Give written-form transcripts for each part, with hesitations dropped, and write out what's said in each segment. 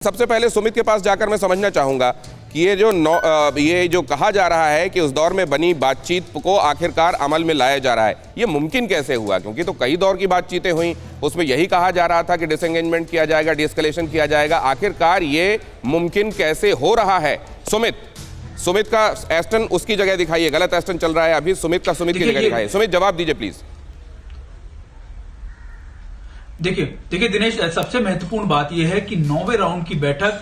सबसे पहले सुमित के पास जाकर मैं समझना चाहूंगा कि ये जो कहा जा रहा है कि उस दौर में बनी बातचीत को आखिरकार अमल में लाया जा रहा है, ये मुमकिन कैसे हुआ? क्योंकि तो कई दौर की बातचीतें हुई, उसमें यही कहा जा रहा था कि डिसएंगेजमेंट किया जाएगा, डीएस्केलेशन किया जाएगा। आखिरकार ये मुमकिन कैसे हो रहा है? सुमित का एस्टन उसकी जगह दिखाइए, गलत एस्टन चल रहा है अभी। सुमित की जगह दिखाइए। सुमित, जवाब दीजिए प्लीज। देखिए दिनेश, सबसे महत्वपूर्ण बात यह है कि 9वें राउंड की बैठक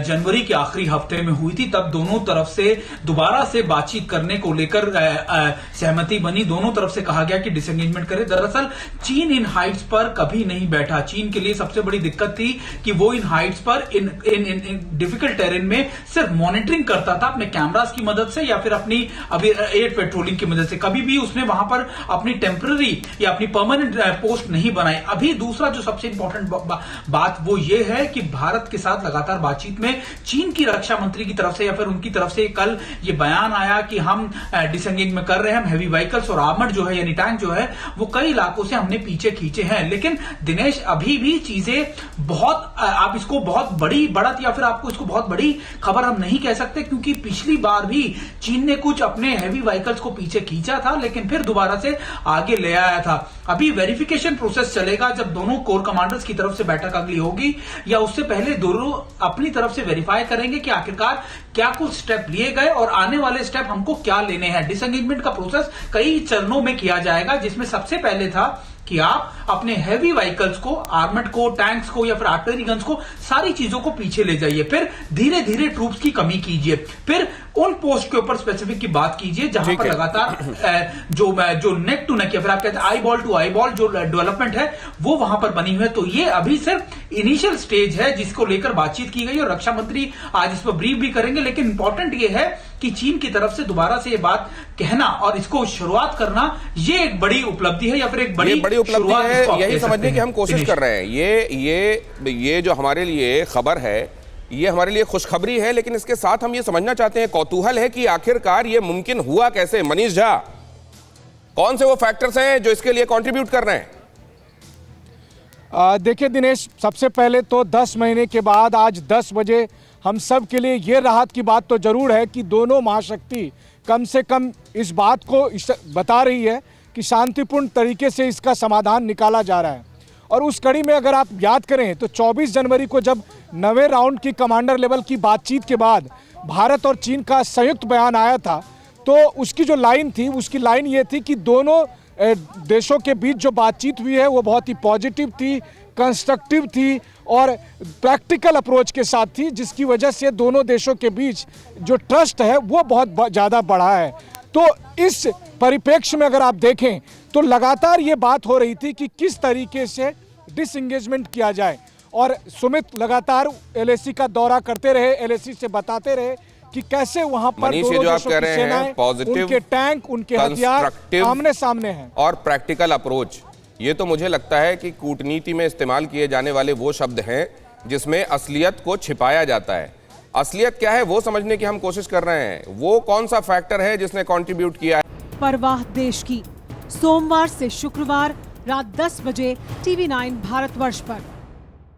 जनवरी के आखिरी हफ्ते में हुई थी। तब दोनों तरफ से दोबारा से बातचीत करने को लेकर सहमति बनी। दोनों तरफ से कहा गया कि डिसएंगेजमेंट करे। दरअसल चीन इन हाइट्स पर कभी नहीं बैठा। चीन के लिए सबसे बड़ी दिक्कत थी कि वो इन हाइट्स पर इन डिफिकल्ट टेरेन में सिर्फ मॉनिटरिंग करता था अपने कैमरास की मदद से या फिर अपनी एयर पेट्रोलिंग की मदद से। कभी भी उसने वहां पर अपनी टेम्पररी या अपनी परमानेंट पोस्ट नहीं बनाई। अभी दूसरा जो सबसे इंपॉर्टेंट बात वो ये है कि भारत के साथ लगातार बातचीत में चीन की रक्षा मंत्री की तरफ से या फिर उनकी तरफ से कल ये बयान आया कि हम डिसएंगेज में कर रहे हैं, हम हैवी व्हीकल्स और आर्मर्ड जो है यानी टैंक जो है वो कई इलाकों से हमने पीछे खींचे हैं। लेकिन दिनेश, अभी भी चीजें बहुत, आप इसको बहुत बड़ी बढ़त या फिर आपको इसको बहुत बड़ी खबर हम नहीं कह सकते, क्योंकि पिछली बार भी चीन ने कुछ अपने हैवी व्हीकल्स को पीछे खींचा था लेकिन फिर दोबारा से आगे ले आया था। अभी वेरिफिकेशन प्रोसेस चलेगा जब दोनों कोर कमांडर्स की तरफ से बैठक अगली होगी, या उससे पहले दोनों अपनी तरफ से वेरीफाई करेंगे कि आखिरकार क्या कुछ स्टेप लिए गए और आने वाले स्टेप हमको क्या लेने हैं। डिसएंगेजमेंट का प्रोसेस कई चरणों में किया जाएगा, जिसमें सबसे पहले था कि आप अपने हैवी व्हीकल्स को, आर्मर्ड को, टैंक्स को या फिर आर्टिलरी गन्स को, सारी चीजों को पीछे ले जाइए। फिर धीरे धीरे ट्रूप्स की कमी कीजिए। फिर उन पोस्ट के ऊपर स्पेसिफिक की बात कीजिए जहां पर लगातार जो नेक टू नेक या फिर आप कहते हैं eyeball to eyeball जो डेवलपमेंट है वो वहां पर बनी हुई है। तो ये अभी सिर्फ इनिशियल स्टेज है जिसको लेकर बातचीत की गई और रक्षा मंत्री आज इस पर ब्रीफ भी करेंगे। लेकिन इंपॉर्टेंट ये है कि चीन की तरफ से दोबारा से ये बात कहना और इसको शुरुआत करना, ये एक बड़ी उपलब्धि है या फिर एक बड़ी उपलब्धि है। यही समझने की हम कोशिश कर रहे हैं। ये जो हमारे लिए खबर है, ये हमारे लिए खुशखबरी है, लेकिन इसके साथ हम ये समझना चाहते हैं, कौतूहल है कि आखिरकार ये मुमकिन हुआ कैसे। मनीष झा, कौन से वो फैक्टर्स हैं जो इसके लिए कंट्रीब्यूट कर रहे हैं? देखिए दिनेश, सबसे पहले तो 10 महीने के बाद आज 10 बजे हम सब के लिए ये राहत की बात तो जरूर है कि दोनों महाशक्ति कम से कम इस बात को बता रही है कि शांतिपूर्ण तरीके से इसका समाधान निकाला जा रहा है। और उस कड़ी में अगर आप याद करें तो 24 जनवरी को जब 9वें राउंड की कमांडर लेवल की बातचीत के बाद भारत और चीन का संयुक्त बयान आया था, तो उसकी जो लाइन थी, उसकी लाइन ये थी कि दोनों देशों के बीच जो बातचीत हुई है वो बहुत ही पॉजिटिव थी, कंस्ट्रक्टिव थी और प्रैक्टिकल अप्रोच के साथ थी, जिसकी वजह से दोनों देशों के बीच जो ट्रस्ट है वो बहुत ज़्यादा बढ़ा है। तो इस परिप्रेक्ष्य में अगर आप देखें तो लगातार ये बात हो रही थी कि किस तरीके से डिसएंगेजमेंट किया जाए। और सुमित लगातार एलएसी का दौरा करते रहे, एलएसी से बताते रहे कि कैसे वहां पर दोनों देशों की सेनाएं, उनके टैंक, उनके हथियार आमने सामने हैं। और प्रैक्टिकल अप्रोच, ये तो मुझे लगता है कि कूटनीति में इस्तेमाल किए जाने वाले वो शब्द हैं जिसमें असलियत को छिपाया जाता है। असलियत क्या है वो समझने की हम कोशिश कर रहे हैं। वो कौन सा फैक्टर है जिसने कंट्रीब्यूट किया है? परवाह देश की, सोमवार से शुक्रवार रात 10 बजे TV9 भारतवर्ष पर।